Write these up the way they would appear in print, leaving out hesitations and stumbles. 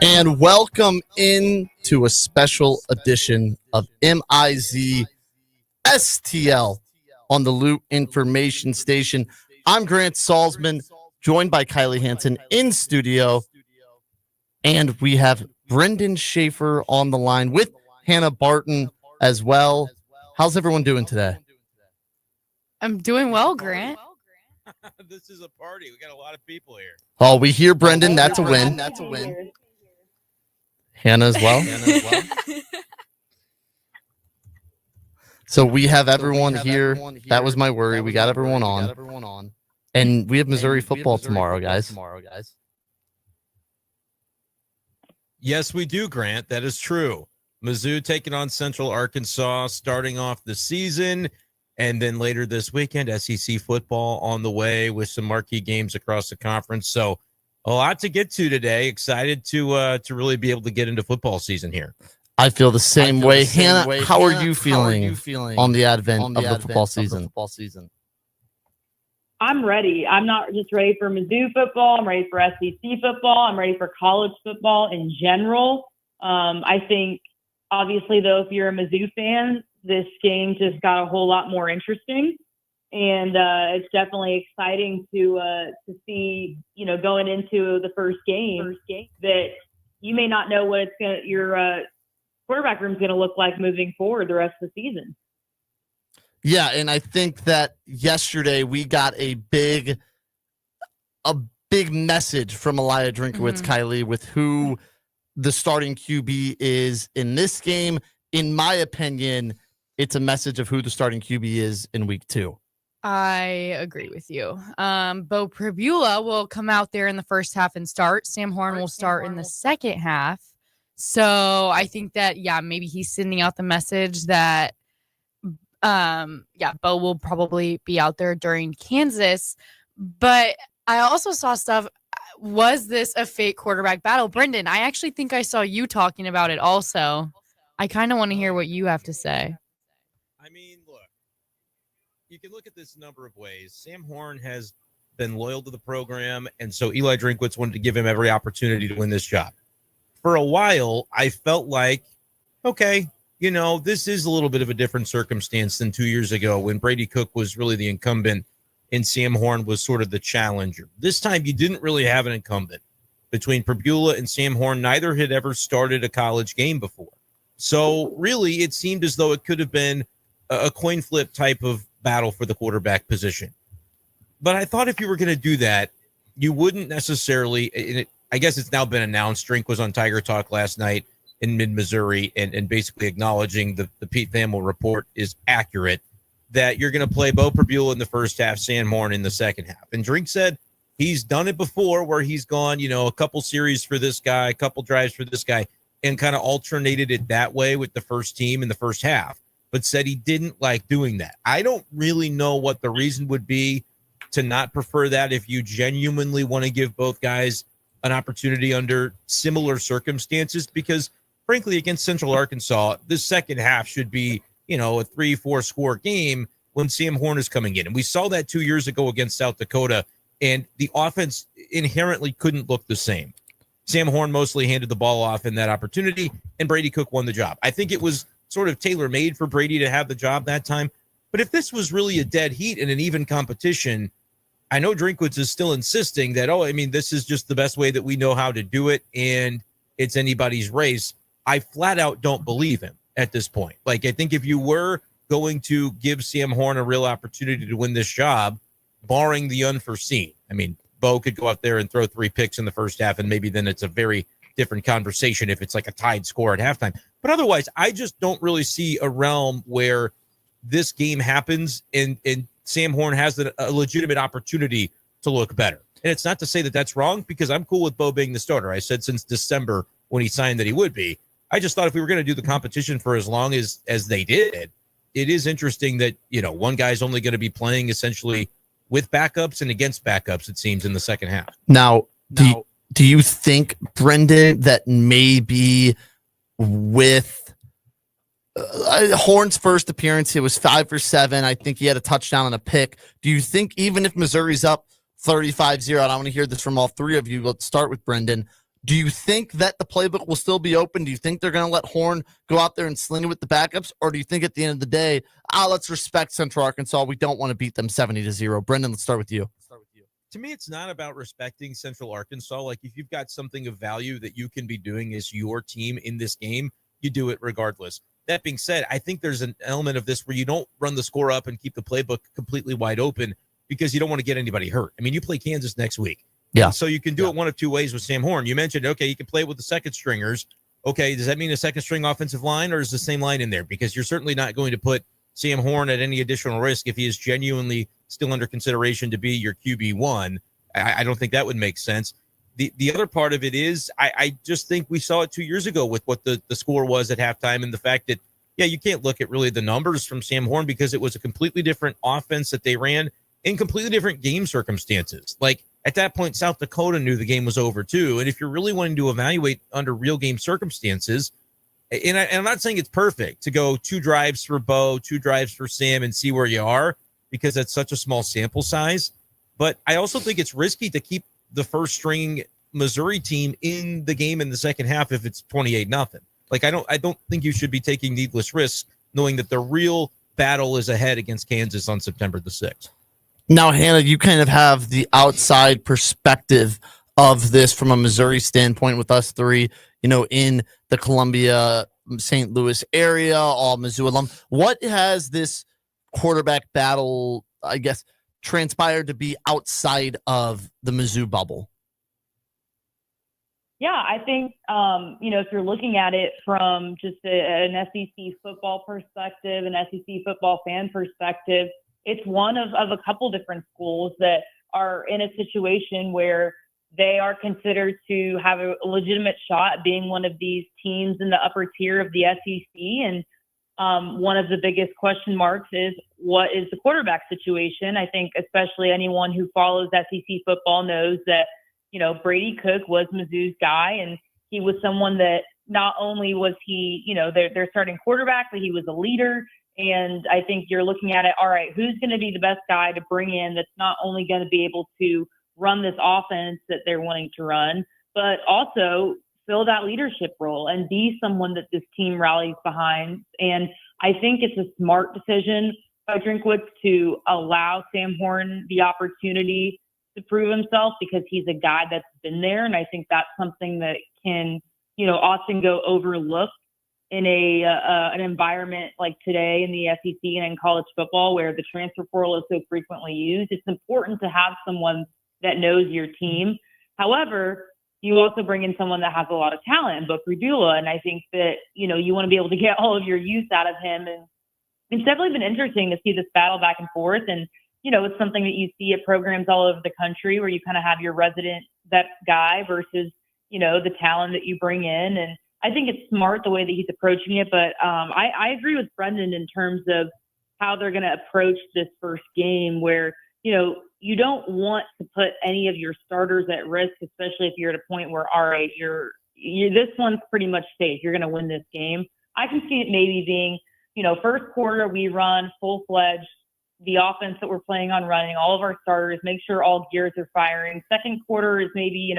And welcome in to a special edition of MIZ-STL on the Loot Information Station. I'm Grant Salzman, joined by Kylie Hansen in studio. And we have Brendan Schaefer on the line with Hannah Barton as well. How's everyone doing today? I'm doing well, Grant. This is a party. We got a lot of people here. Oh, we hear Brendan. That's a win. That's a win. Hannah as well. So we have everyone here. That was my worry. We got everyone on. And we have Missouri football tomorrow, guys. Yes, we do, Grant. That is true. Mizzou taking on Central Arkansas, starting off the season. And then later this weekend, SEC football on the way with some marquee games across the conference. So a lot to get to today. Excited to really be able to get into football season here. I feel the same way. Hannah, how are you feeling on the advent of the football season? I'm ready. I'm not just ready for Mizzou football. I'm ready for SEC football. I'm ready for college football in general. I think, obviously, though, if you're a Mizzou fan, this game just got a whole lot more interesting. And it's definitely exciting to see, going into the first game that you may not know what your quarterback room is going to look like moving forward the rest of the season. Yeah, and I think that yesterday we got a big message from Elijah Drinkowitz, Kylie, with who the starting QB is in this game. In my opinion, it's a message of who the starting QB is in week 2. I agree with you. Bo Pribula will come out there in the first half and start. Sam Horn will start in the second half. So I think that, maybe he's sending out the message that, Bo will probably be out there during Kansas. But I also saw stuff. Was this a fake quarterback battle? Brendan, I actually think I saw you talking about it also. I kind of want to hear what you have to say. I mean, look, you can look at this a number of ways. Sam Horn has been loyal to the program, and so Eli Drinkwitz wanted to give him every opportunity to win this job. For a while, I felt like, okay, this is a little bit of a different circumstance than 2 years ago when Brady Cook was really the incumbent and Sam Horn was sort of the challenger. This time, you didn't really have an incumbent. Between Pribula and Sam Horn, neither had ever started a college game before. So really, it seemed as though it could have been a coin flip type of battle for the quarterback position. But I thought if you were going to do that, you wouldn't necessarily, I guess it's now been announced, Drink was on Tiger Talk last night in mid-Missouri and basically acknowledging the Pete Thamel report is accurate, that you're going to play Bo Pribula in the first half, Sam Horn in the second half. And Drink said he's done it before where he's gone, a couple series for this guy, a couple drives for this guy, and kind of alternated it that way with the first team in the first half, but said he didn't like doing that. I don't really know what the reason would be to not prefer that if you genuinely want to give both guys an opportunity under similar circumstances, because frankly, against Central Arkansas, the second half should be, a 3-4 score game when Sam Horn is coming in. And we saw that 2 years ago against South Dakota, and the offense inherently couldn't look the same. Sam Horn mostly handed the ball off in that opportunity, and Brady Cook won the job. I think it was sort of tailor-made for Brady to have the job that time. But if this was really a dead heat and an even competition, I know Drinkwitz is still insisting that, this is just the best way that we know how to do it, and it's anybody's race. I flat out don't believe him at this point. I think if you were going to give Sam Horn a real opportunity to win this job, barring the unforeseen, Bo could go out there and throw 3 picks in the first half, and maybe then it's a very different conversation if it's like a tied score at halftime. But otherwise, I just don't really see a realm where this game happens and Sam Horn has a legitimate opportunity to look better. And it's not to say that that's wrong, because I'm cool with Bo being the starter. I said since December when he signed that he would be. I just thought if we were going to do the competition for as long as they did, it is interesting that, one guy's only going to be playing essentially with backups and against backups, it seems, in the second half. Now do you think, Brendan, that maybe with Horn's first appearance, it was 5 for 7. I think he had a touchdown and a pick. Do you think even if Missouri's up 35-0, and I want to hear this from all three of you, let's start with Brendan, Do you think that the playbook will still be open? Do you think they're going to let Horn go out there and sling it with the backups? Or do you think at the end of the day, let's respect Central Arkansas. We don't want to beat them 70-0. Brendan, let's start with you. To me, it's not about respecting Central Arkansas. Like, if you've got something of value that you can be doing as your team in this game, you do it regardless. That being said, I think there's an element of this where you don't run the score up and keep the playbook completely wide open because you don't want to get anybody hurt. I mean, you play Kansas next week. Yeah. So you can do it one of two ways with Sam Horn. You mentioned, okay, you can play with the second stringers. Okay, does that mean a second string offensive line, or is the same line in there? Because you're certainly not going to put Sam Horn at any additional risk if he is genuinely still under consideration to be your QB1. I don't think that would make sense. The other part of it is I just think we saw it 2 years ago with what the score was at halftime, and the fact that, yeah, you can't look at really the numbers from Sam Horn because it was a completely different offense that they ran in completely different game circumstances. Like, at that point, South Dakota knew the game was over too. And if you're really wanting to evaluate under real game circumstances, and I'm not saying it's perfect to go 2 drives for Bo, 2 drives for Sam and see where you are, because that's such a small sample size. But I also think it's risky to keep the first string Missouri team in the game in the second half if it's 28-0. Like, I don't think you should be taking needless risks knowing that the real battle is ahead against Kansas on September the 6th. Now, Hannah, you kind of have the outside perspective of this from a Missouri standpoint with us three, in the Columbia, St. Louis area, all Mizzou alum. What has this quarterback battle, I guess, transpired to be outside of the Mizzou bubble? Yeah, I think, if you're looking at it from just an SEC football perspective, an SEC football fan perspective, it's one of a couple different schools that are in a situation where they are considered to have a legitimate shot at being one of these teams in the upper tier of the SEC. And one of the biggest question marks is, what is the quarterback situation? I think especially anyone who follows SEC football knows that, Brady Cook was Mizzou's guy, and he was someone that not only was he, their starting quarterback, but he was a leader. And I think you're looking at it, all right, who's going to be the best guy to bring in that's not only going to be able to run this offense that they're wanting to run, but also fill that leadership role and be someone that this team rallies behind. And I think it's a smart decision by Drinkwitz to allow Sam Horn the opportunity to prove himself, because he's a guy that's been there. And I think that's something that can, often go overlooked in an environment like today in the SEC and in college football, where the transfer portal is so frequently used. It's important to have someone that knows your team. However, you also bring in someone that has a lot of talent, Book Radula, and I think that, you want to be able to get all of your use out of him. And it's definitely been interesting to see this battle back and forth. And, it's something that you see at programs all over the country where you kind of have your resident vet guy versus, the talent that you bring in. And I think it's smart the way that he's approaching it. But I agree with Brendan in terms of how they're going to approach this first game, where, you don't want to put any of your starters at risk, especially if you're at a point where, all right, this one's pretty much safe. You're going to win this game. I can see it maybe being, first quarter, we run full-fledged, the offense that we're planning on running, all of our starters, make sure all gears are firing. Second quarter is maybe,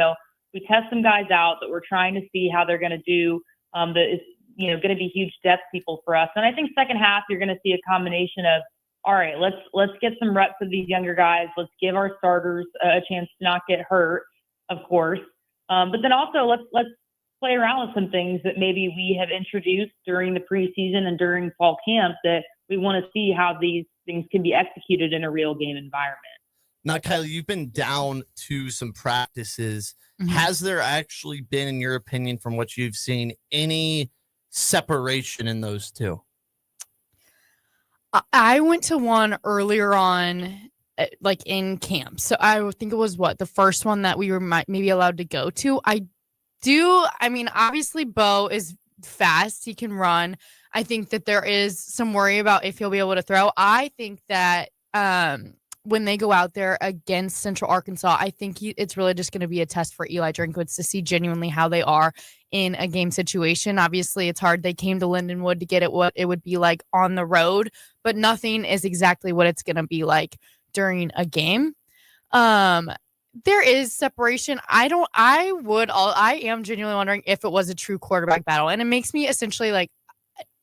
we test some guys out that we're trying to see how they're going to do. That is, going to be huge depth people for us. And I think second half, you're going to see a combination of, all right, let's get some reps of these younger guys. Let's give our starters a chance to not get hurt, of course. But then also let's play around with some things that maybe we have introduced during the preseason and during fall camp that we want to see how these things can be executed in a real game environment. Now, Kylie, you've been down to some practices. Mm-hmm. Has there actually been, in your opinion, from what you've seen, any separation in those two? I went to one earlier on, like in camp. So I think it was the first one that we were maybe allowed to go to. Obviously Bo is fast. He can run. I think that there is some worry about if he'll be able to throw. I think that when they go out there against Central Arkansas, I think it's really just going to be a test for Eli Drinkwitz to see genuinely how they are in a game situation. Obviously, it's hard. They came to Lindenwood to get it what it would be like on the road, but nothing is exactly what it's going to be like during a game. there is separation. I am genuinely wondering if it was a true quarterback battle. And it makes me essentially like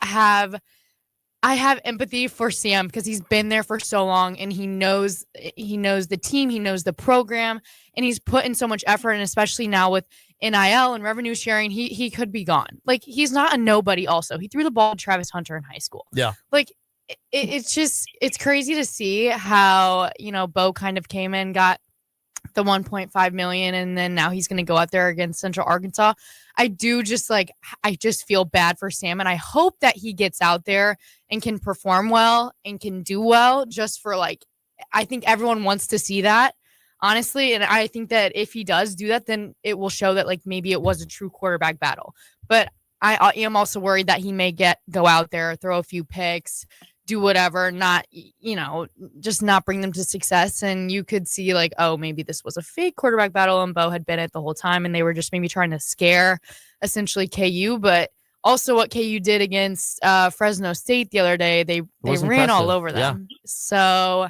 I have empathy for Sam because he's been there for so long and he knows the team, he knows the program, and he's put in so much effort. And especially now with NIL and revenue sharing, he could be gone. Like, he's not a nobody. Also, he threw the ball to Travis Hunter in high school. Yeah. Like, it's crazy to see how, Bo kind of came in, got the 1.5 million, and then now he's going to go out there against Central Arkansas. I just feel bad for Sam, and I hope that he gets out there and can perform well and can do well, just for I think everyone wants to see that, honestly. And I think that if he does do that, then it will show that maybe it was a true quarterback battle. But I am also worried that he may go out there, throw a few picks, do whatever, not, just not bring them to success. And you could see maybe this was a fake quarterback battle and Bo had been it the whole time and they were just maybe trying to scare essentially KU. But also what KU did against Fresno State the other day, they ran all over them. Yeah. So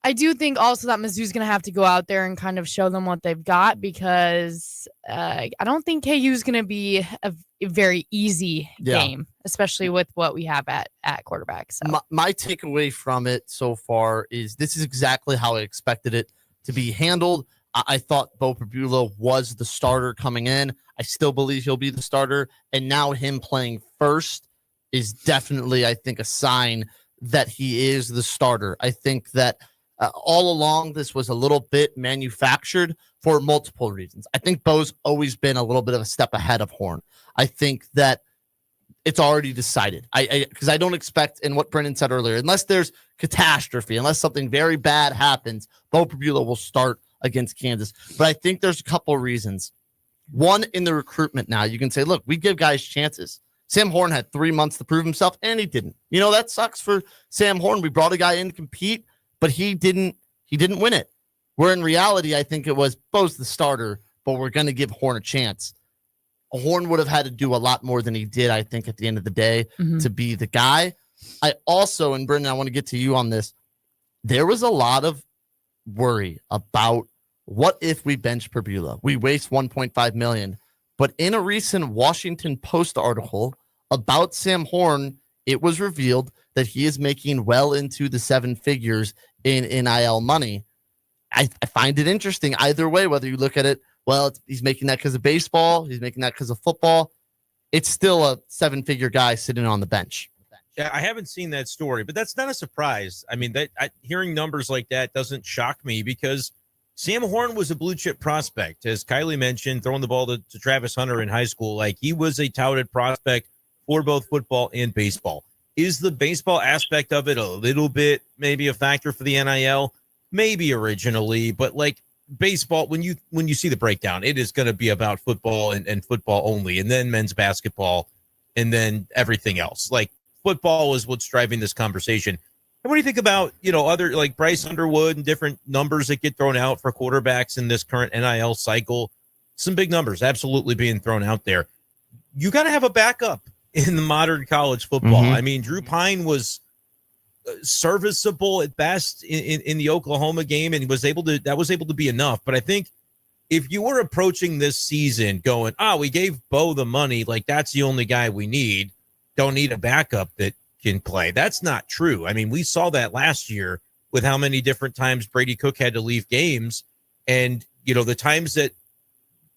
I do think also that Mizzou's going to have to go out there and kind of show them what they've got, because I don't think KU is going to be a very easy game, especially with what we have at quarterback. So my takeaway from it so far is this is exactly how I expected it to be handled. I thought Bo Pribula was the starter coming in. I still believe he'll be the starter. And now him playing first is definitely, I think, a sign that he is the starter. I think that all along, this was a little bit manufactured for multiple reasons. I think Bo's always been a little bit of a step ahead of Horn. I think that it's already decided. Because I don't expect, and what Brendan said earlier, unless there's catastrophe, unless something very bad happens, Bo Pribula will start against Kansas. But I think there's a couple of reasons. One, in the recruitment now, you can say, look, we give guys chances. Sam Horn had 3 months to prove himself, and he didn't. That sucks for Sam Horn. We brought a guy in to compete, but he didn't win it. Where in reality, I think it was Bo's the starter, but we're going to give Horn a chance. Horn would have had to do a lot more than he did, I think, at the end of the day, to be the guy. I also, and Brendan, I want to get to you on this. There was a lot of worry about what if we bench Pribula? We waste $1.5 million. But in a recent Washington Post article about Sam Horn, it was revealed that he is making well into the 7 figures in NIL money. I find it interesting either way, whether you look at it, well, he's making that because of baseball, he's making that because of football. It's still a 7-figure guy sitting on the bench. Yeah, I haven't seen that story, but that's not a surprise. I mean, hearing numbers like that doesn't shock me, because Sam Horn was a blue chip prospect. As Kylie mentioned, throwing the ball to Travis Hunter in high school, he was a touted prospect for both football and baseball. Is the baseball aspect of it a little bit maybe a factor for the NIL? Maybe originally, but baseball, when you see the breakdown, it is going to be about football and football only, and then men's basketball, and then everything else. Football is what's driving this conversation. And what do you think about, other Bryce Underwood and different numbers that get thrown out for quarterbacks in this current NIL cycle? Some big numbers absolutely being thrown out there. You got to have a backup in the modern college football. I mean, Drew Pine was serviceable at best in the Oklahoma game, and that was able to be enough. But I think if you were approaching this season going, we gave Bo the money, that's the only guy we need, don't need a backup that can play. That's not true. I mean, we saw that last year with how many different times Brady Cook had to leave games, and the times that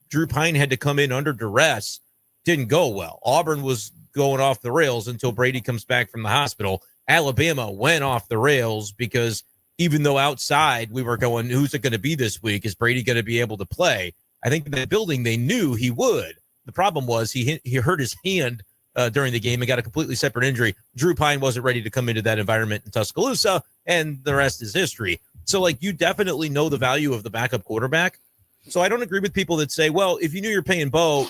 Drew Pine had to come in under duress didn't go well. Auburn was going off the rails until Brady comes back from the hospital. Alabama went off the rails because even though outside we were going, who's it going to be this week? Is Brady going to be able to play? I think in the building they knew he would. The problem was he hurt his hand during the game and got a completely separate injury. Drew Pine wasn't ready to come into that environment in Tuscaloosa, and the rest is history. So you definitely know the value of the backup quarterback. So I don't agree with people that say, well, if you knew you're paying Bo,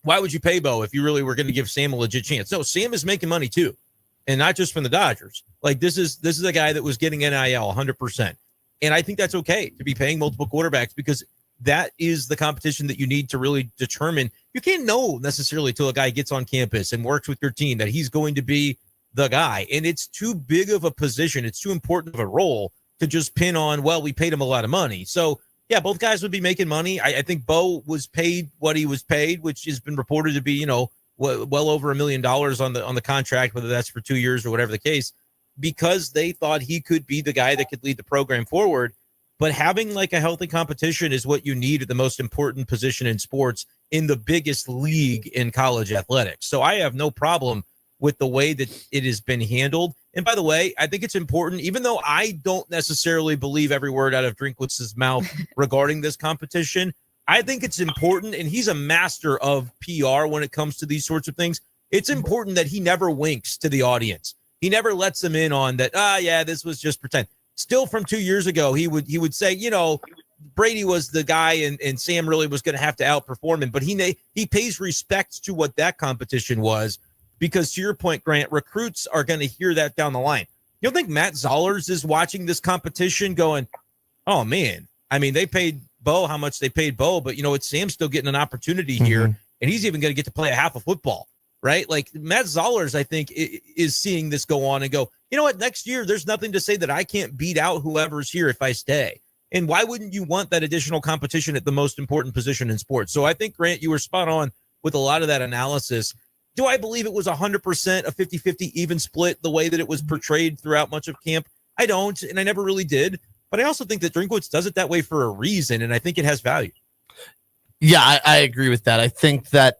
why would you pay Bo if you really were going to give Sam a legit chance? No, Sam is making money too. And not just from the Dodgers. This is a guy that was getting NIL 100%. And I think that's okay to be paying multiple quarterbacks, because that is the competition that you need to really determine. You can't know necessarily till a guy gets on campus and works with your team that he's going to be the guy. And it's too big of a position. It's too important of a role to just pin on, well, we paid him a lot of money. So Yeah, both guys would be making money. I think Bo was paid what he was paid, which has been reported to be, well over $1 million on the contract, whether that's for 2 years or whatever the case, because they thought he could be the guy that could lead the program forward. But having like a healthy competition is what you need at the most important position in sports in the biggest league in college athletics. So I have no problem with the way that it has been handled. And by the way, I think it's important, even though I don't necessarily believe every word out of Drinkwitz's mouth regarding this competition, I think it's important, and he's a master of PR when it comes to these sorts of things. It's important that he never winks to the audience. He never lets them in on that, yeah, this was just pretend. Still from 2 years ago, he would say, Brady was the guy and Sam really was going to have to outperform him. But he pays respect to what that competition was, because to your point, Grant, recruits are going to hear that down the line. You don't think Matt Zollers is watching this competition going, oh, man, I mean, they paid Bo how much they paid Bo, but, it's Sam's still getting an opportunity here, and he's even going to get to play a half of football, right? Like Matt Zollers, I think, is seeing this go on and go, you know what, next year, there's nothing to say that I can't beat out whoever's here if I stay. And why wouldn't you want that additional competition at the most important position in sports? So I think, Grant, you were spot on with a lot of that analysis. Do I believe it was 100% a 50-50 even split the way that it was portrayed throughout much of camp? I don't, and I never really did. But I also think that Drinkwitz does it that way for a reason, and I think it has value. Yeah, I agree with that. I think that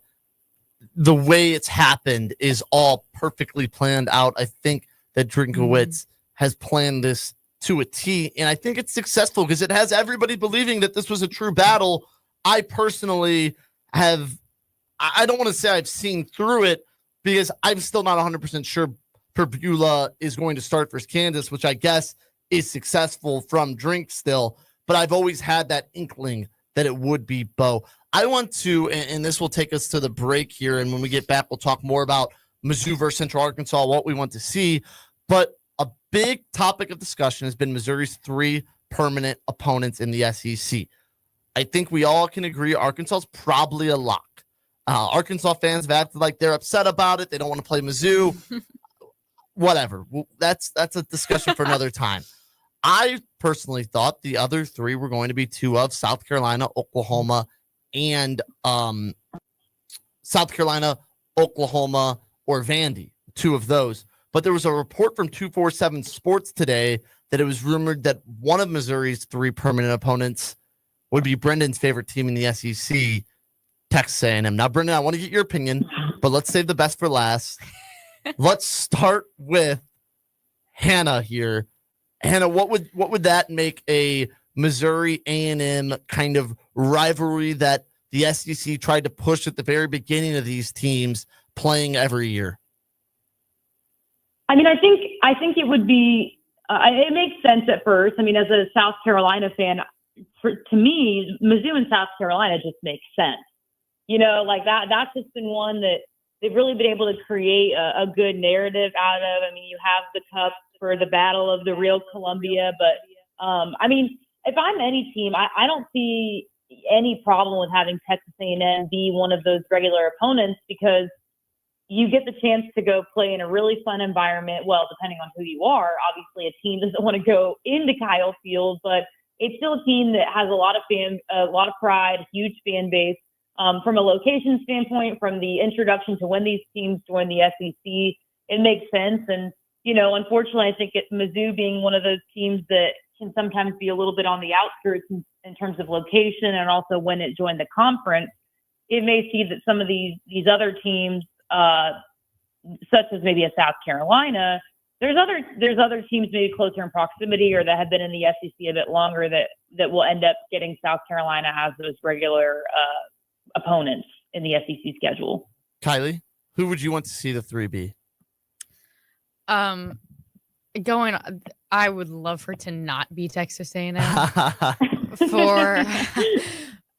the way it's happened is all perfectly planned out. I think that Drinkowitz has planned this to a T, and I think it's successful because it has everybody believing that this was a true battle. I personally I don't want to say I've seen through it, because I'm still not 100% sure Perbula is going to start versus Kansas, which I guess is successful from Drink still, but I've always had that inkling that it would be Bo. I want to, and this will take us to the break here, and when we get back, we'll talk more about Mizzou versus Central Arkansas, what we want to see, but a big topic of discussion has been Missouri's 3 permanent opponents in the SEC. I think we all can agree Arkansas is probably a lock. Arkansas fans have acted like they're upset about it. They don't want to play Mizzou. Whatever. That's a discussion for another time. I personally thought the other 3 were going to be 2 of South Carolina, Oklahoma, and South Carolina, Oklahoma, or Vandy. 2 of those. But there was a report from 247 Sports today that it was rumored that one of Missouri's 3 permanent opponents would be Brendan's favorite team in the SEC, Texas A&M. Now, Brendan, I want to get your opinion, but let's save the best for last. Let's start with Hannah here. Hannah, what would that make a Missouri A&M kind of rivalry that the SEC tried to push at the very beginning of these teams playing every year? I mean, I think it would be. It makes sense at first. I mean, as a South Carolina fan, to me, Mizzou and South Carolina just makes sense. Like that's just been one that they've really been able to create a good narrative out of. I mean, you have the cup for the Battle of the Real Columbia, but I mean, if I'm any team, I don't see any problem with having Texas A&M be one of those regular opponents, because you get the chance to go play in a really fun environment. Well, depending on who you are, obviously a team doesn't want to go into Kyle Field, but it's still a team that has a lot of fans, a lot of pride, huge fan base. From a location standpoint, from the introduction to when these teams join the SEC, it makes sense. And, unfortunately, I think Mizzou being one of those teams that can sometimes be a little bit on the outskirts in terms of location, and also when it joined the conference, it may see that some of these other teams, such as maybe a South Carolina, there's other teams maybe closer in proximity or that have been in the SEC a bit longer that will end up getting South Carolina as those regular opponents in the SEC schedule. Kylie, who would you want to see the 3 be? I would love for it to not be Texas A&M.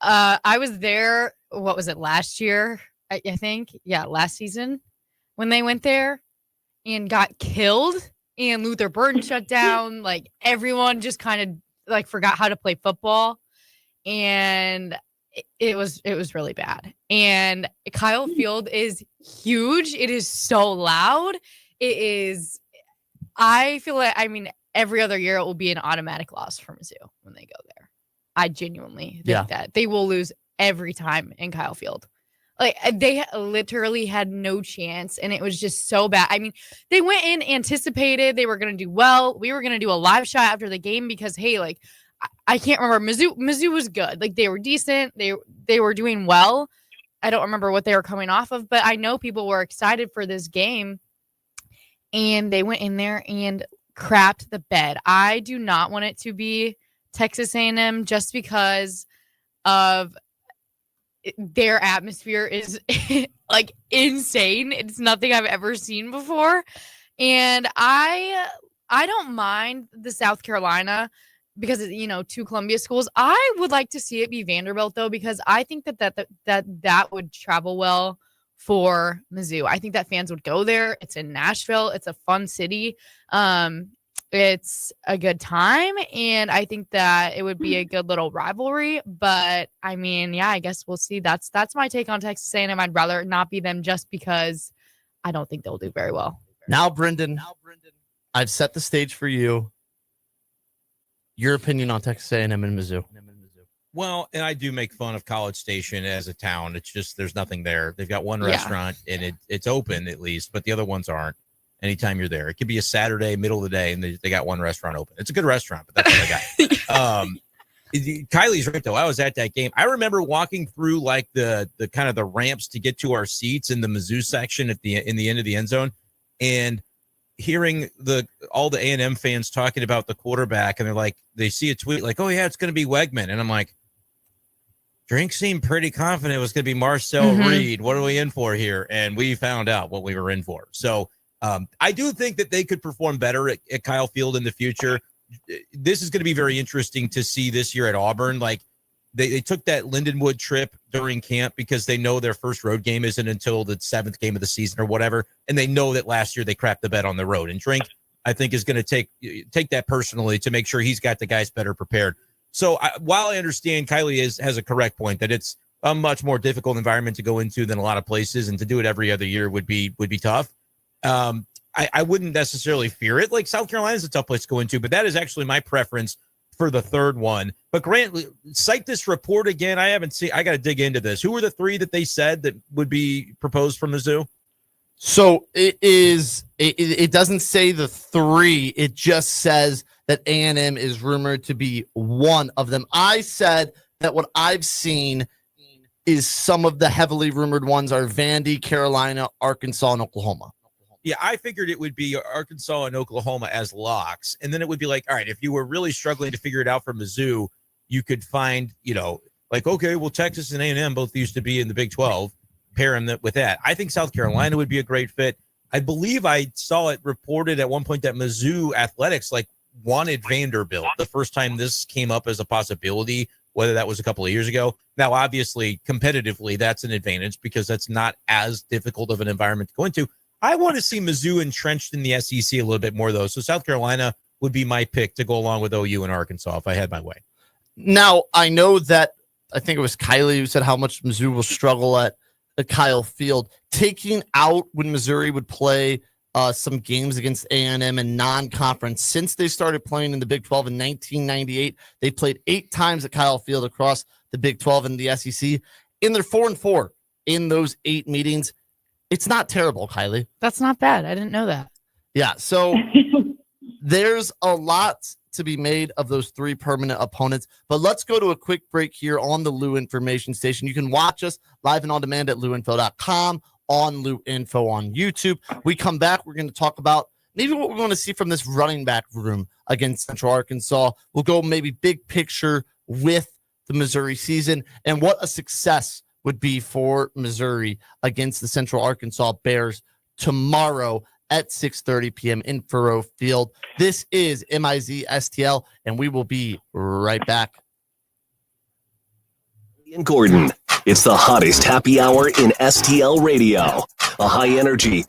I was there, what was it, last year? I think, last season when they went there and got killed, and Luther Burden shut down. Like, everyone just kind of like forgot how to play football, and it was really bad. And Kyle Field is huge. It is so loud. It is. I feel like, I mean, every other year it will be an automatic loss for Mizzou when they go there. I genuinely Yeah. think that they will lose every time in Kyle Field. Like they literally had no chance, and it was just so bad. I mean, they went in anticipated they were going to do well. We were going to do a live shot after the game because, hey, like I can't remember. Mizzou was good. Like they were decent. They were doing well. I don't remember what they were coming off of, but I know people were excited for this game, and they went in there and crapped the bed. I do not want it to be Texas A&M just because of their atmosphere is like insane. It's nothing I've ever seen before. And I don't mind the South Carolina because two Columbia schools. I would like to see it be Vanderbilt though, because I think that would travel well for Mizzou. I think that fans would go there. It's in Nashville. It's a fun city. It's a good time, and I think that it would be a good little rivalry. But I mean, yeah, I guess we'll see. That's my take on Texas A&M. I'd rather not be them just because I don't think they'll do very well. Now, Brendan, I've set the stage for you. Your opinion on Texas A&M and Mizzou. Well, and I do make fun of College Station as a town. It's just there's nothing there. They've got one restaurant, and it's open at least, but the other ones aren't. Anytime you're there, it could be a Saturday, middle of the day, and they got one restaurant open. It's a good restaurant, but that's what I got. Kylie's right though. I was at that game. I remember walking through like the kind of the ramps to get to our seats in the Mizzou section in the end of the end zone, and hearing all the A&M fans talking about the quarterback, and they're like, they see a tweet like, "Oh yeah, it's going to be Wegman," and I'm like, Drink seemed pretty confident it was going to be Marcel Reed. What are we in for here? And we found out what we were in for. So I do think that they could perform better at Kyle Field in the future. This is going to be very interesting to see this year at Auburn. Like they took that Lindenwood trip during camp because they know their first road game isn't until the 7th game of the season or whatever. And they know that last year they crapped the bed on the road. And Drink, I think, is going to take that personally to make sure he's got the guys better prepared. So while I understand Kylie has a correct point that it's a much more difficult environment to go into than a lot of places, and to do it every other year would be tough. I wouldn't necessarily fear it. Like South Carolina is a tough place to go into, but that is actually my preference for the third one. But Grant, cite this report again. I haven't seen. I got to dig into this. Who were the 3 that they said that would be proposed from Mizzou? So it doesn't say the 3. It just says that A&M is rumored to be one of them. I said that what I've seen is some of the heavily rumored ones are Vandy, Carolina, Arkansas, and Oklahoma. Yeah, I figured it would be Arkansas and Oklahoma as locks. And then it would be like, all right, if you were really struggling to figure it out for Mizzou, you could find, like, okay, well, Texas and A&M both used to be in the Big 12. Pair them with that. I think South Carolina would be a great fit. I believe I saw it reported at one point that Mizzou athletics wanted Vanderbilt the first time this came up as a possibility, whether that was a couple of years ago. Now, obviously, competitively, that's an advantage because that's not as difficult of an environment to go into. I want to see Mizzou entrenched in the SEC a little bit more, though. So South Carolina would be my pick to go along with OU and Arkansas if I had my way. Now, I know that I think it was Kylie who said how much Mizzou will struggle at Kyle Field. Taking out when Missouri would play some games against A&M in non-conference. Since they started playing in the Big 12 in 1998, they played 8 times at Kyle Field across the Big 12 and the SEC. And they're 4-4 in those 8 meetings. It's not terrible, Kylie. That's not bad. I didn't know that. Yeah, so there's a lot to be made of those 3 permanent opponents. But let's go to a quick break here on the Lou Information Station. You can watch us live and on demand at louinfo.com, on Lou Info on YouTube. We come back, we're going to talk about maybe what we want to see from this running back room against Central Arkansas. We'll go maybe big picture with the Missouri season and what a success would be for Missouri against the Central Arkansas Bears tomorrow at 6:30 p.m. in Furrow Field. This is MIZ-STL, and we will be right back. And Gordon, it's the hottest happy hour in STL radio. A high energy,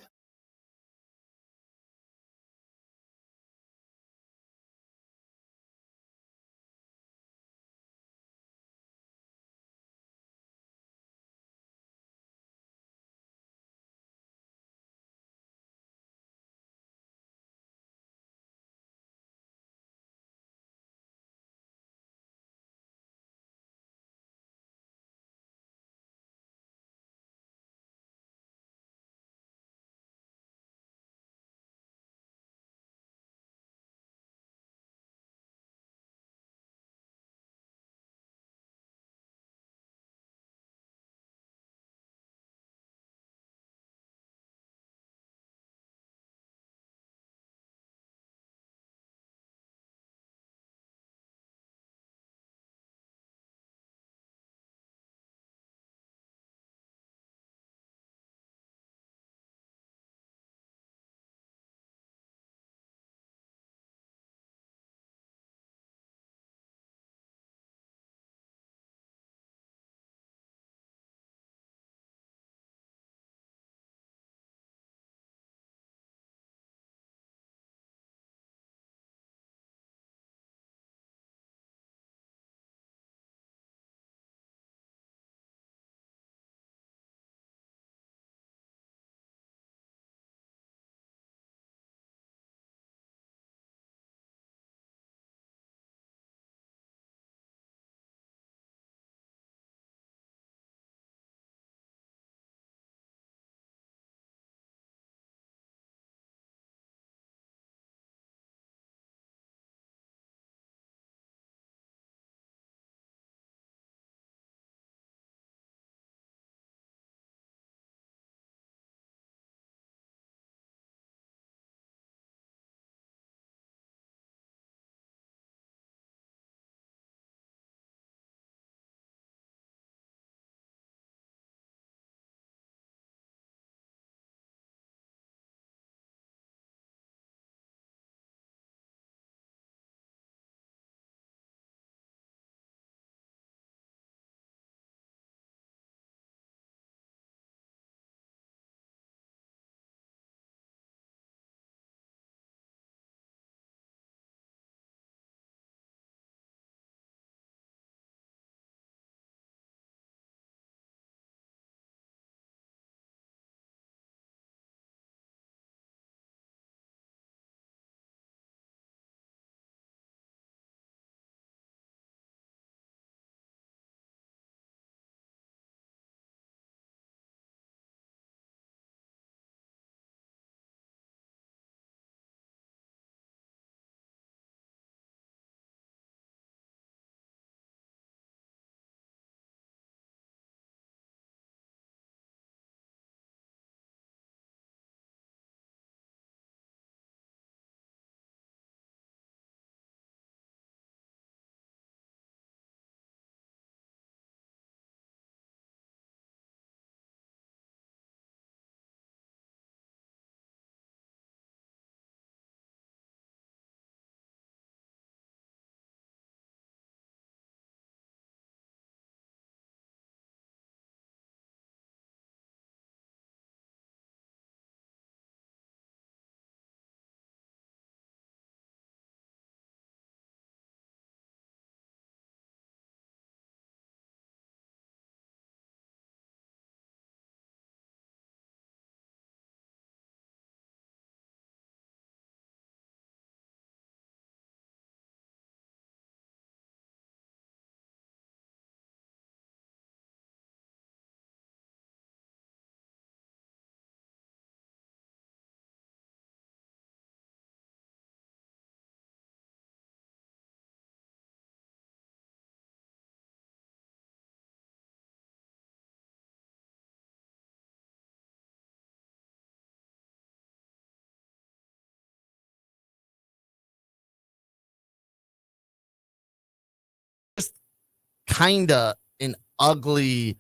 kind of an ugly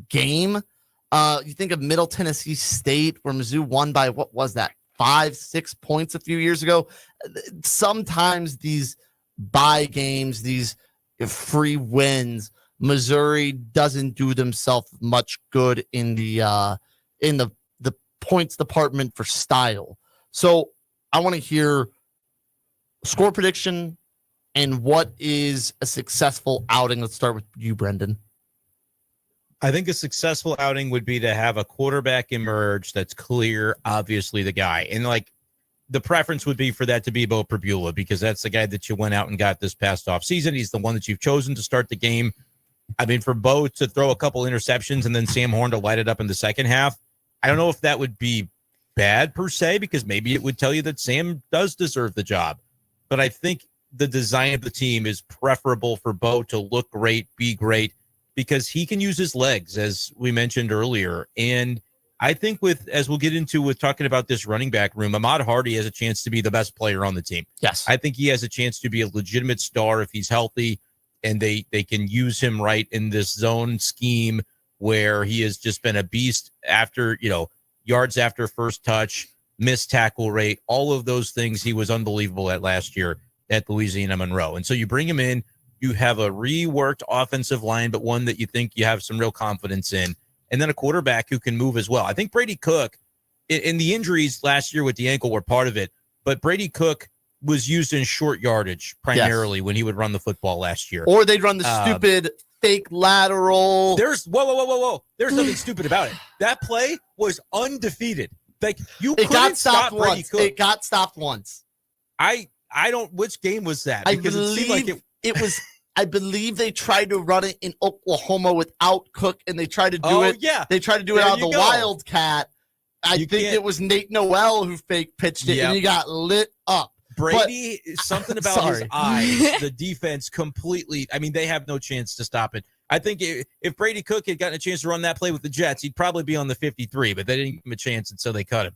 game. You think of Middle Tennessee State, where Mizzou won by, what was that, 5-6 points a few years ago. Sometimes these bye games, these free wins, Missouri doesn't do themselves much good in the points department for style. So I want to hear score prediction and what is a successful outing. Let's start with you, Brendan. I think a successful outing would be to have a quarterback emerge that's clear, obviously the guy. And like the preference would be for that to be Bo Pribula, because that's the guy that you went out and got this past off season. He's the one that you've chosen to start the game. I mean, for Bo to throw a couple interceptions and then Sam Horn to light it up in the second half, I don't know if that would be bad per se, because maybe it would tell you that Sam does deserve the job. But I think the design of the team is preferable for Bo to look great, be great, because he can use his legs, as we mentioned earlier. And I think as we'll get into with talking about this running back room, Ahmad Hardy has a chance to be the best player on the team. Yes. I think he has a chance to be a legitimate star if he's healthy and they can use him right in this zone scheme where he has just been a beast after, yards after first touch, missed tackle rate, all of those things. He was unbelievable at last year at Louisiana Monroe. And so you bring him in, you have a reworked offensive line, but one that you think you have some real confidence in, and then a quarterback who can move as well. I think Brady Cook, in the injuries last year with the ankle were part of it, but Brady Cook was used in short yardage primarily when he would run the football last year. Or they'd run the stupid fake lateral. There's whoa. There's nothing stupid about it. That play was undefeated. Like it got stopped once. It got stopped once. I don't. Which game was that? Because it seemed like it was. I believe they tried to run it in Oklahoma without Cook, and they tried to do it. Yeah, they tried to do it on the Wildcat. I think it was Nate Noel who fake pitched it, and he got lit up. Brady, something about his eyes, the defense completely. I mean, they have no chance to stop it. I think if Brady Cook had gotten a chance to run that play with the Jets, he'd probably be on the 53, but they didn't give him a chance, and so they cut him.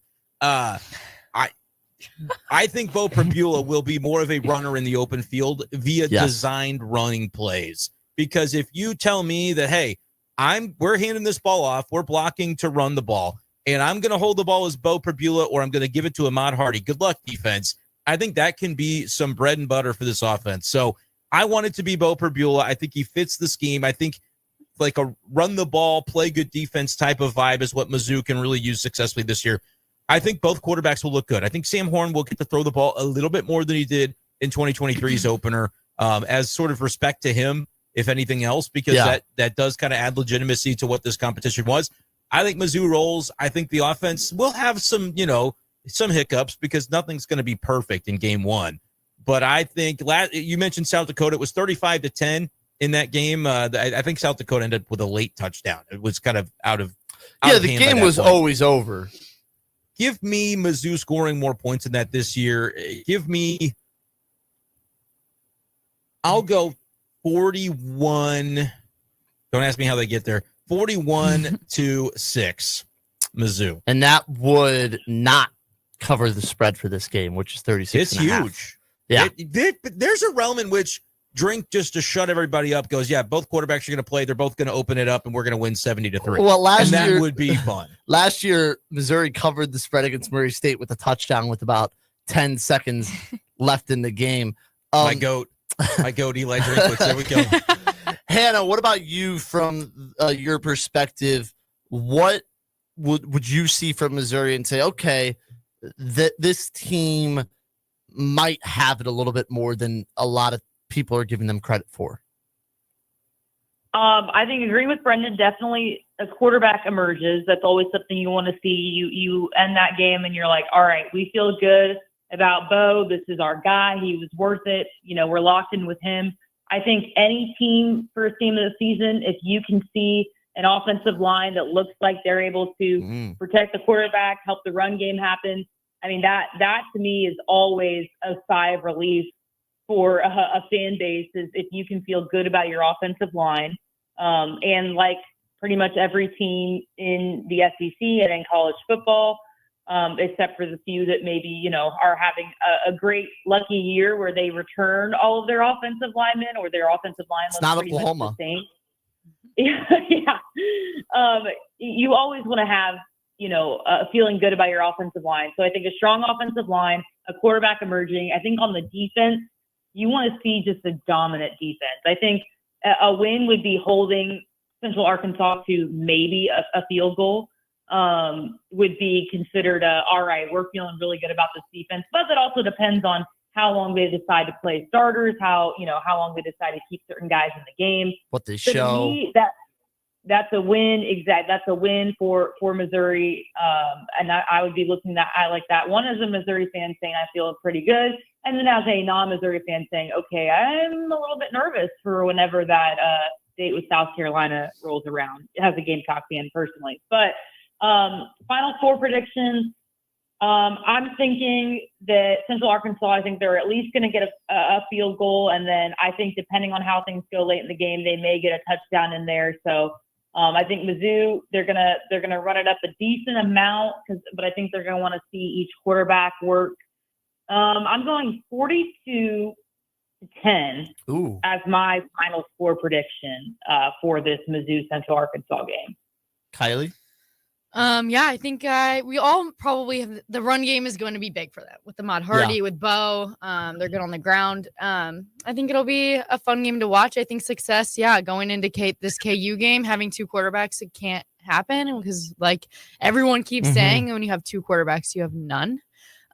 I think Bo Pribula will be more of a runner in the open field via designed running plays. Because if you tell me that, hey, we're handing this ball off, we're blocking to run the ball, and I'm going to hold the ball as Bo Pribula, or I'm going to give it to Ahmad Hardy. Good luck, defense. I think that can be some bread and butter for this offense. So I want it to be Bo Pribula. I think he fits the scheme. I think like a run the ball, play good defense type of vibe is what Mizzou can really use successfully this year. I think both quarterbacks will look good. I think Sam Horn will get to throw the ball a little bit more than he did in 2023's opener, as sort of respect to him, if anything else, because that does kind of add legitimacy to what this competition was. I think Mizzou rolls. I think the offense will have some hiccups because nothing's going to be perfect in game one. But I think you mentioned South Dakota. It was 35-10 in that game. I think South Dakota ended up with a late touchdown. It was kind of out of the game was always over. Give me Mizzou scoring more points than that this year. I'll go 41. Don't ask me how they get there. 41-6, Mizzou. And that would not cover the spread for this game, which is 36. It's huge. Yeah. There's a realm in which Drink, just to shut everybody up, goes, both quarterbacks are going to play. They're both going to open it up, and we're going to win 70-3. Well, that would be fun. Last year, Missouri covered the spread against Murray State with a touchdown with about 10 seconds left in the game. My goat, Eli Drinkwitz. There we go. Hannah, what about you from your perspective? What would you see from Missouri and say, okay, this team might have it a little bit more than a lot of people are giving them credit for? I think agreeing with Brendan, definitely a quarterback emerges. That's always something you want to see. You end that game and you're like, all right, we feel good about Bo. This is our guy. He was worth it. We're locked in with him. I think any team, first game of the season, if you can see an offensive line that looks like they're able to protect the quarterback, help the run game happen, I mean, that to me is always a sigh of relief for a fan base, is if you can feel good about your offensive line. And like pretty much every team in the SEC and in college football, except for the few that maybe, are having a great lucky year where they return all of their offensive linemen, or their offensive line looks not pretty Oklahoma. much the same. Yeah. You always want to have, feeling good about your offensive line. So I think a strong offensive line, a quarterback emerging. I think on the defense, you want to see just a dominant defense. I think a win would be holding Central Arkansas to maybe a field goal. Would be considered all right, we're feeling really good about this defense. But that also depends on how long they decide to play starters, how long they decide to keep certain guys in the game. What they So to show. me, that's a win. That's a win for Missouri. And I would be looking at I like that. One as a Missouri fan saying I feel pretty good. And then as a non-Missouri fan saying, okay, I'm a little bit nervous for whenever that date with South Carolina rolls around. As a Gamecock fan personally. But Final Four predictions. I'm thinking that Central Arkansas, I think they're at least going to get a field goal. And then I think depending on how things go late in the game, they may get a touchdown in there. So I think Mizzou, they're gonna run it up a decent amount, but I think they're going to want to see each quarterback work. I'm going 42-10 as my final score prediction for this Mizzou Central Arkansas game. Kylie? Yeah, I think we all probably have the run game is going to be big for them with Ahmad Hardy, with Bo. They're good on the ground. I think it'll be a fun game to watch. I think success, going into this KU game, having two quarterbacks, it can't happen because like everyone keeps saying, when you have two quarterbacks, you have none.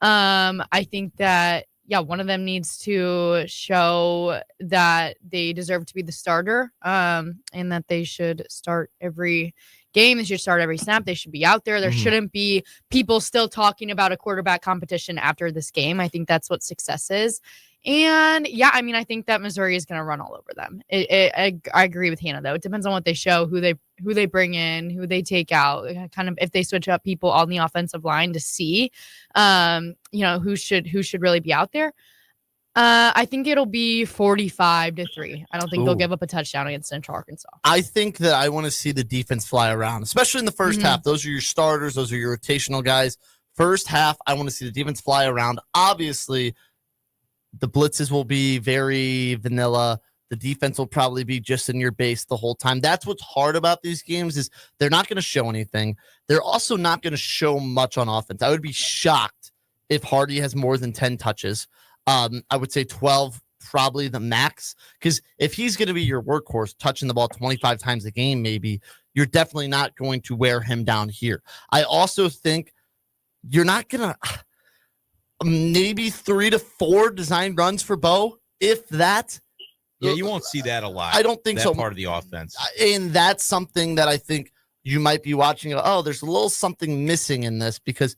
I think that, one of them needs to show that they deserve to be the starter, and that they should start every game. They should start every snap. They should be out there. There shouldn't be people still talking about a quarterback competition after this game. I think that's what success is. And I think that Missouri is going to run all over them. I agree with Hannah though. It depends on what they show, who they bring in, who they take out, kind of if they switch up people on the offensive line to see, who should really be out there. I think it'll be 45-3. I don't think they'll give up a touchdown against Central Arkansas. I think that I want to see the defense fly around, especially in the first half. Those are your starters. Those are your rotational guys. First half, I want to see the defense fly around. Obviously, the blitzes will be very vanilla. The defense will probably be just in your base the whole time. That's what's hard about these games is they're not going to show anything. They're also not going to show much on offense. I would be shocked if Hardy has more than 10 touches. I would say 12, probably the max. Because if he's going to be your workhorse, touching the ball 25 times a game, maybe, you're definitely not going to wear him down here. I also think you're not going to maybe 3 to 4 design runs for Bo, if that. Yeah, you won't see that a lot. I don't think so. Part of the offense. And that's something that I think you might be watching. There's a little something missing in this because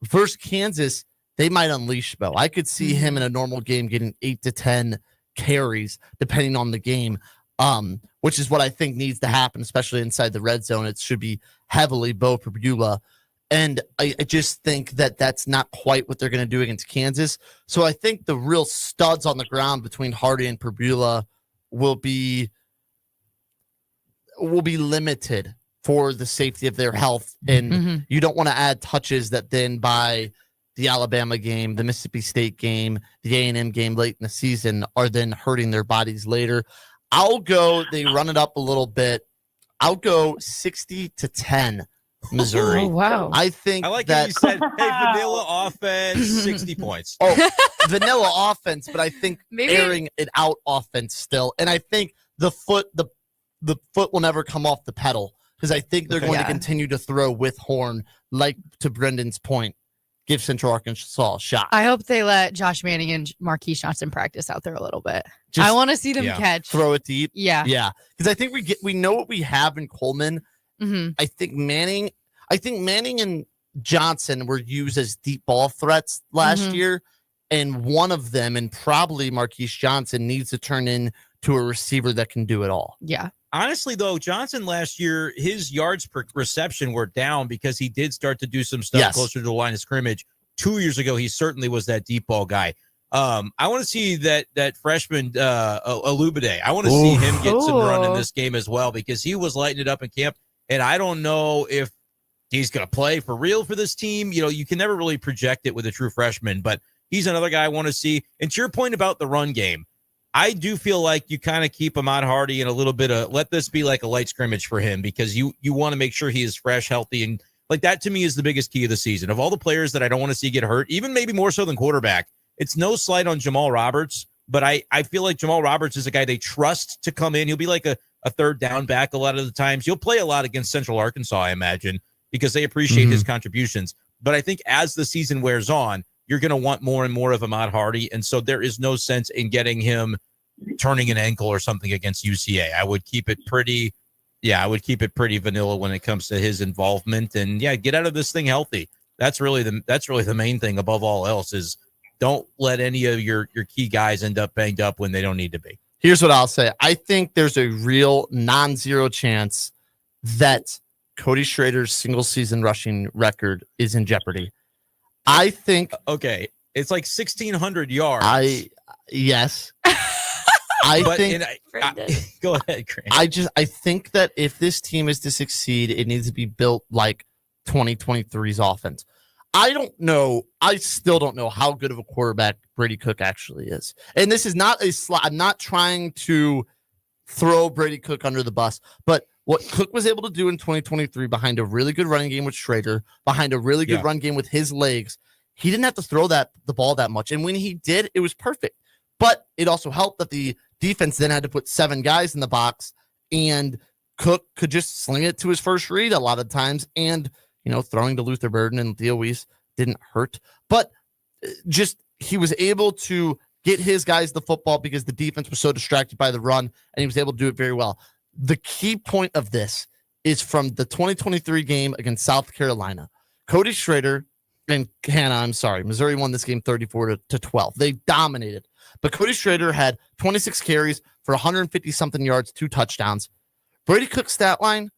versus Kansas, they might unleash Bo. I could see him in a normal game getting 8 to 10 carries, depending on the game, which is what I think needs to happen, especially inside the red zone. It should be heavily Bo Perbula. And I just think that that's not quite what they're going to do against Kansas. So I think the real studs on the ground between Hardy and Perbula will be limited for the safety of their health. And you don't want to add touches that then by the Alabama game, the Mississippi State game, the A&M game late in the season are then hurting their bodies later. They run it up a little bit. I'll go 60-10 Missouri. Oh, wow. I think I like that how you said, hey, vanilla offense, 60 points. Vanilla offense, but I think airing it out offense still. And I think the foot will never come off the pedal because I think they're going to continue to throw with Horn, like to Brendan's point. Give Central Arkansas a shot. I hope they let Josh Manning and Marquise Johnson practice out there a little bit. I want to see them catch. Throw it deep. Yeah. Because I think we know what we have in Coleman. I think Manning and Johnson were used as deep ball threats last year. And one of them, and probably Marquise Johnson, needs to turn into a receiver that can do it all. Yeah. Honestly, though, Johnson last year, his yards per reception were down because he did start to do some stuff closer to the line of scrimmage. 2 years ago, he certainly was that deep ball guy. I want to see that freshman Alubade. I want to see him get some run in this game as well because he was lighting it up in camp. And I don't know if he's going to play for real for this team. You can never really project it with a true freshman, but he's another guy I want to see. And to your point about the run game, I do feel like you kind of keep Ahmad Hardy in a little bit of let this be like a light scrimmage for him because you want to make sure he is fresh, healthy, and like that to me is the biggest key of the season. Of all the players that I don't want to see get hurt, even maybe more so than quarterback, it's no slight on Jamal Roberts, but I feel like Jamal Roberts is a guy they trust to come in. He'll be like a third down back a lot of the times. He'll play a lot against Central Arkansas, I imagine, because they appreciate his contributions. But I think as the season wears on, you're going to want more and more of Ahmad Hardy. And so there is no sense in getting him turning an ankle or something against UCA. I would keep it pretty vanilla when it comes to his involvement. And yeah, get out of this thing healthy. That's really the main thing above all else is don't let any of your key guys end up banged up when they don't need to be. Here's what I'll say. I think there's a real non-zero chance that Cody Schrader's single season rushing record is in jeopardy. I think okay, it's like 1,600 yards. Yes. Go ahead, Grant. I think that if this team is to succeed, it needs to be built like 2023's offense. I don't know. I still don't know how good of a quarterback Brady Cook actually is. And this is not I'm not trying to throw Brady Cook under the bus, but what Cook was able to do in 2023 behind a really good running game with Schrader, behind a really good run game with his legs, he didn't have to throw the ball that much. And when he did, it was perfect. But it also helped that the defense then had to put 7 guys in the box, and Cook could just sling it to his first read a lot of times. And, throwing to Luther Burden and Theo Weiss didn't hurt. But just he was able to get his guys the football because the defense was so distracted by the run, and he was able to do it very well. The key point of this is from the 2023 game against South Carolina. Cody Schrader and Missouri won this game 34-12. They dominated. But Cody Schrader had 26 carries for 150-something yards, 2 touchdowns. Brady Cook's stat line,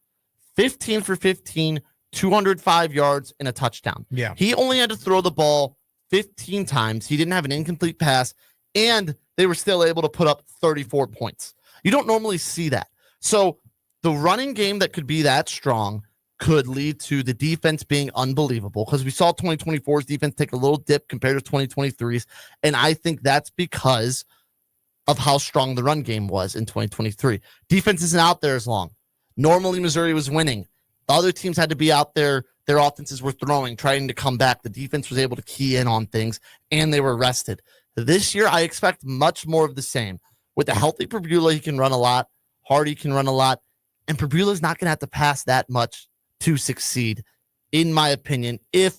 15 for 15, 205 yards, and a touchdown. Yeah. He only had to throw the ball 15 times. He didn't have an incomplete pass, and they were still able to put up 34 points. You don't normally see that. So the running game that could be that strong could lead to the defense being unbelievable because we saw 2024's defense take a little dip compared to 2023's. And I think that's because of how strong the run game was in 2023. Defense isn't out there as long. Normally, Missouri was winning. The other teams had to be out there. Their offenses were throwing, trying to come back. The defense was able to key in on things, and they were rested. This year, I expect much more of the same. With a healthy Prbula, he can run a lot. Hardy can run a lot. And Prbula's not going to have to pass that much to succeed, in my opinion, if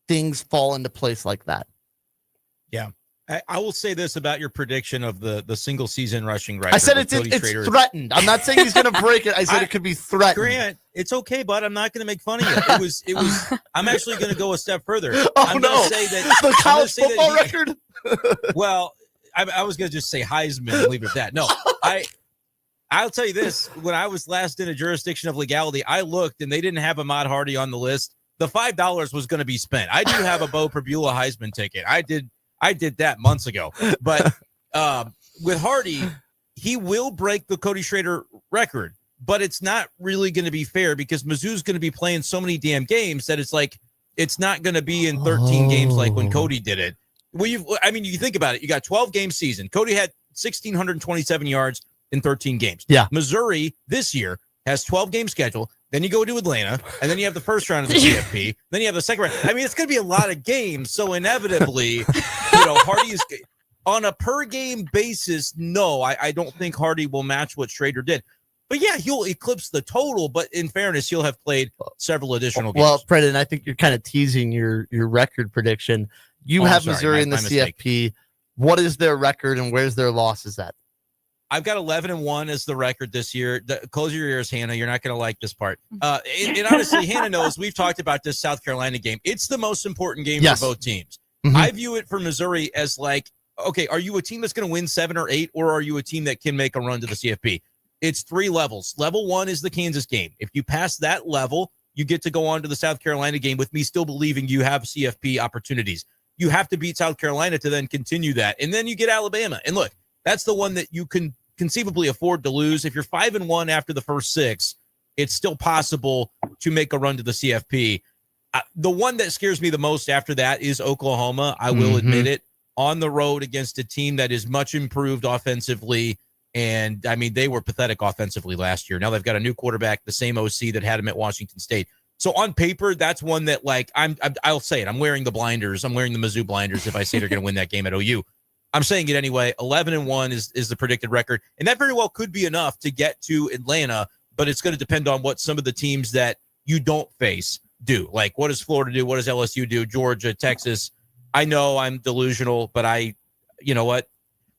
things fall into place like that. Yeah. I will say this about your prediction of the single season rushing record. I said it's threatened. I'm not saying he's going to break it. I said it could be threatened. Grant, it's okay, bud. I'm not going to make fun of you. It was. I'm actually going to go a step further. Oh, I'm no. going to say that the college football record. Well, I was going to just say Heisman and leave it at that. No, I'll tell you this. When I was last in a jurisdiction of legality, I looked and they didn't have Ahmad Hardy on the list. The $5 was going to be spent. I do have a Bo Prbula Heisman ticket. I did that months ago. But with Hardy, he will break the Cody Schrader record. But it's not really going to be fair because Mizzou's going to be playing so many damn games that it's like it's not going to be in 13 games like when Cody did it. Well, you think about it. You got 12-game season. Cody had 1,627 yards in 13 games. Yeah. Missouri this year has 12 game schedule. Then you go to Atlanta, and then you have the first round of the CFP. Then you have the second round. I mean, it's going to be a lot of games. So inevitably, Hardy is on a per game basis. No, I don't think Hardy will match what Schrader did. But yeah, he'll eclipse the total. But in fairness, he'll have played several additional games. Well, Brendan, I think you're kind of teasing your record prediction. You have Missouri in the CFP. What is their record and where's their losses at? I've got 11-1 as the record this year. Close your ears, Hannah. You're not going to like this part. And honestly, Hannah knows we've talked about this South Carolina game. It's the most important game for both teams. Mm-hmm. I view it for Missouri as like, okay, are you a team that's going to win 7 or 8, or are you a team that can make a run to the CFP? It's 3 levels. Level 1 is the Kansas game. If you pass that level, you get to go on to the South Carolina game with me still believing you have CFP opportunities. You have to beat South Carolina to then continue that. And then you get Alabama. And look, that's the one that you can conceivably afford to lose. If you're 5-1 after the first 6, it's still possible to make a run to the CFP. The one that scares me the most after that is Oklahoma. I will admit it. on the road against a team that is much improved offensively. And I mean, they were pathetic offensively last year. Now they've got a new quarterback, the same OC that had him at Washington State. So on paper, that's one that, like, I'll say it. I'm wearing the blinders. I'm wearing the Mizzou blinders if I say they're going to win that game at OU. I'm saying it anyway. 11-1 is the predicted record, and that very well could be enough to get to Atlanta. But it's going to depend on what some of the teams that you don't face do. Like, what does Florida do? What does LSU do? Georgia, Texas. I know I'm delusional, but you know what?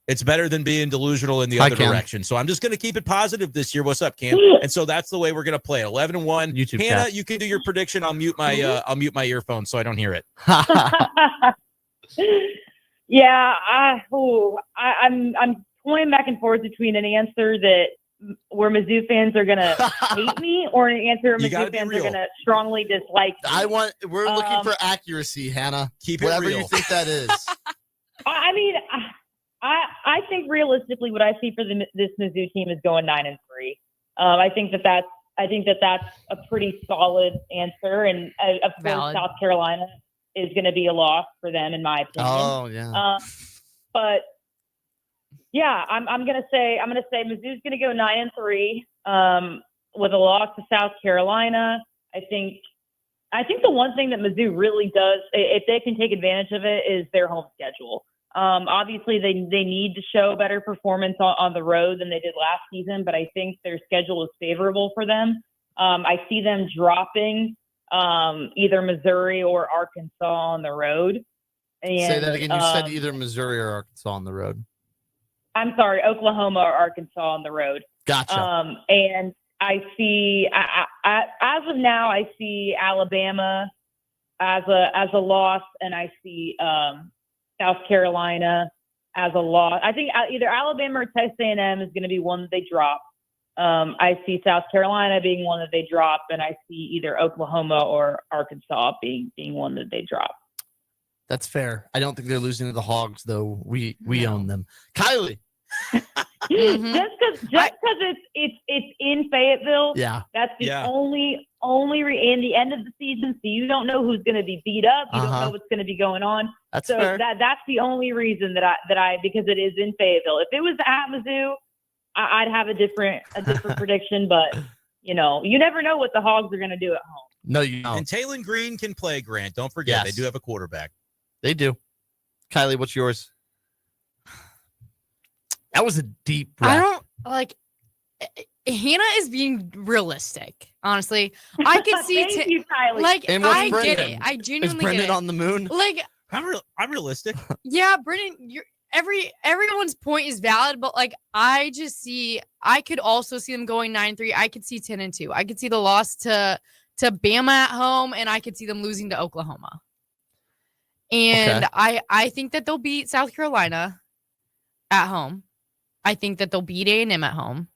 It's better than being delusional in the other direction. So I'm just going to keep it positive this year. What's up, Cam? And so that's the way we're going to play it. 11-1. YouTube Hannah, chat. you can do your prediction. I'll mute my earphone so I don't hear it. Yeah, I'm toying back and forth between an answer that where Mizzou fans are gonna hate me, or an answer where Mizzou fans are gonna strongly dislike me. We're looking for accuracy, Hannah. Keep it whatever real. You think that is. I mean, I think realistically, what I see for this Mizzou team is going 9-3. I think that's a pretty solid answer, and of course, South Carolina is going to be a loss for them, in my opinion. Oh yeah. But yeah, I'm going to say Mizzou's going to go 9-3 with a loss to South Carolina. I think the one thing that Mizzou really does, if they can take advantage of it, is their home schedule. Obviously, they need to show better performance on the road than they did last season, but I think their schedule is favorable for them. I see them dropping either Missouri or Arkansas on the road. And, say that again. You said either Missouri or Arkansas on the road. I'm sorry, Oklahoma or Arkansas on the road. Gotcha. And I see, as of now, I see Alabama as a loss, and I see South Carolina as a loss. I think either Alabama or Texas A&M is going to be one that they drop. I see South Carolina being one that they drop, and I see either Oklahoma or Arkansas being one that they drop. That's fair. I don't think they're losing to the Hogs, though. We own them. Kylie. Mm-hmm. Just because it's in Fayetteville. Yeah. That's the only in the end of the season, so you don't know who's going to be beat up. You don't know what's going to be going on. That's so fair. That's the only reason that I because it is in Fayetteville. If it was at Mizzou, I'd have a different prediction, but you never know what the Hogs are going to do at home. No, you don't. And Taylon Green can play, Grant. Don't forget, they do have a quarterback. They do. Kylie, what's yours? That was a deep breath. I don't like. Hannah is being realistic. Honestly, I could see. Thank you, Kylie. Like, And what's I Brendan? get it. I genuinely Is Brendan get it. on the moon? Like, I'm realistic. yeah, Brendan, everyone's point is valid, but like, I could also see them going 9-3. I could see 10-2. I could see the loss to Bama at home, and I could see them losing to Oklahoma. And I think that they'll beat South Carolina at home. I think that they'll beat A&M at home,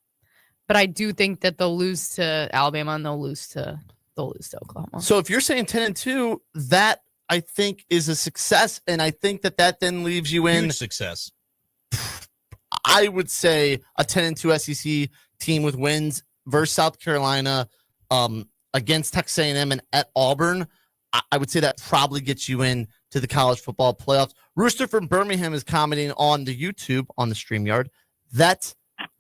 but I do think that they'll lose to Alabama and they'll lose to Oklahoma. So if you're saying 10-2, that I think is a success, and I think that then leaves you in huge success. I would say a 10-2 SEC team with wins versus South Carolina, against Texas A&M and at Auburn. I would say that probably gets you in to the college football playoffs. Rooster from Birmingham is commenting on the YouTube on the StreamYard.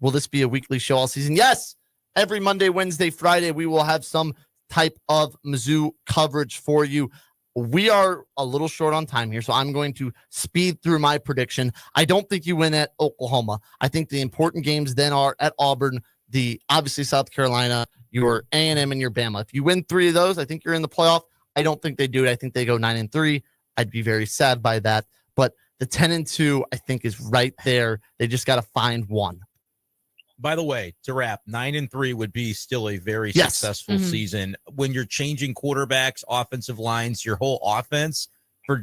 Will this be a weekly show all season? Yes. Every Monday, Wednesday, Friday, we will have some type of Mizzou coverage for you. We are a little short on time here, so I'm going to speed through my prediction. I don't think you win at Oklahoma. I think the important games then are at Auburn, obviously South Carolina, your A&M, and your Bama. If you win 3 of those, I think you're in the playoff. I don't think they do it. I think they go 9-3. I'd be very sad by that. But the 10-2, I think, is right there. They just got to find one. By the way, to wrap, 9-3 would be still a very successful season. When you're changing quarterbacks, offensive lines, your whole offense,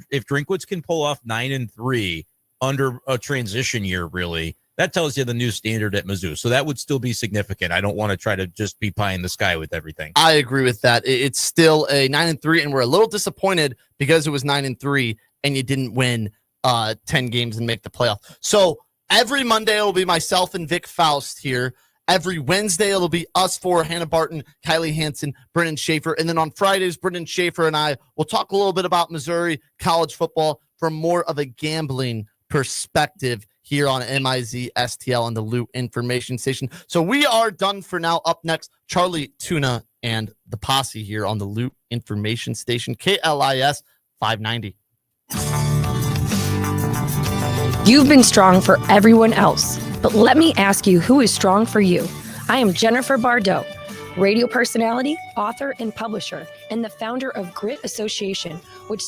if Drinkwitz can pull off 9-3 under a transition year, really, that tells you the new standard at Mizzou. So that would still be significant. I don't want to try to just be pie in the sky with everything. I agree with that. It's still a 9-3, and we're a little disappointed because it was 9-3 and you didn't win 10 games and make the playoff. So every Monday it will be myself and Vic Faust here. Every Wednesday, it'll be us four, Hannah Barton, Kylie Hansen, Brendan Schaefer. And then on Fridays, Brendan Schaefer and I will talk a little bit about Missouri college football from more of a gambling perspective here on MIZ-STL and the Loot Information Station. So we are done for now. Up next, Charlie Tuna and the posse here on the Loot Information Station, KLIS 590. You've been strong for everyone else, but let me ask you, who is strong for you? I am Jennifer Bardot, radio personality, author, and publisher, and the founder of Grit Association, which